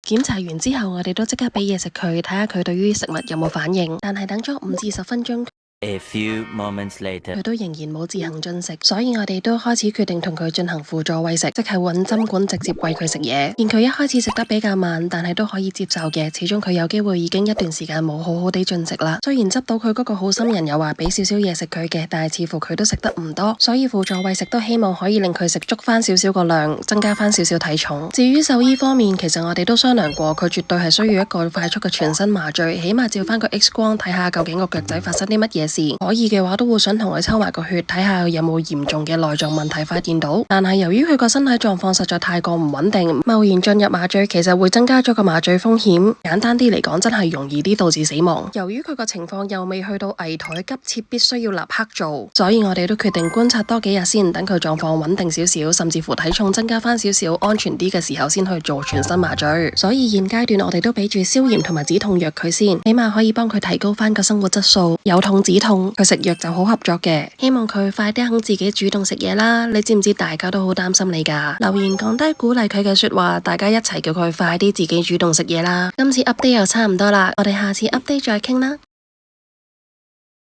檢查完之後，我哋都即刻俾嘢食佢，睇下佢對於食物有冇反應。但係等咗5至10分鐘。A few moments later，佢都仍然冇自行進食，所以我哋都開始決定同佢進行輔助餵食，即係揾針管直接餵佢食嘢。見佢一開始食得比較慢，但係都可以接受嘅，始終佢有機會已經一段時間冇好好地進食啦。雖然執到佢嗰個好心人又話俾少少嘢食佢嘅，但係似乎佢都食得唔多，所以輔助餵食都希望可以令佢食足翻少少個量，增加翻少少體重。至於獸醫方面，其實我哋都商量過，佢絕對係需要一個快速嘅全身麻醉，起碼照翻個 X 光睇下究竟個腳仔發生啲乜嘢事，可以嘅話都會想同佢抽埋個血，睇下有冇嚴重嘅內臟問題發現到。但係由於佢個身體狀況實在太過唔穩定，貿然進入麻醉其實會增加咗個麻醉風險。簡單啲嚟講，真係容易啲導致死亡。由於佢個情況又未去到危殆急切必須要立刻做，所以我哋都決定觀察多幾日先，等佢狀況穩定少少，甚至乎體重增加翻少少，安全啲嘅時候先去做全身麻醉。所以現階段我哋都俾住消炎同埋止痛藥佢先，起碼可以幫佢提高翻個生活質素。有痛止痛，佢食藥就好合作嘅。希望佢快啲肯自己主動食嘢啦。你知唔知大家都好擔心你㗎？留言講低鼓勵佢嘅說話，大家一齊叫佢快啲自己主動食嘢啦。今次 update 又差唔多啦，我哋下次 update 再傾啦。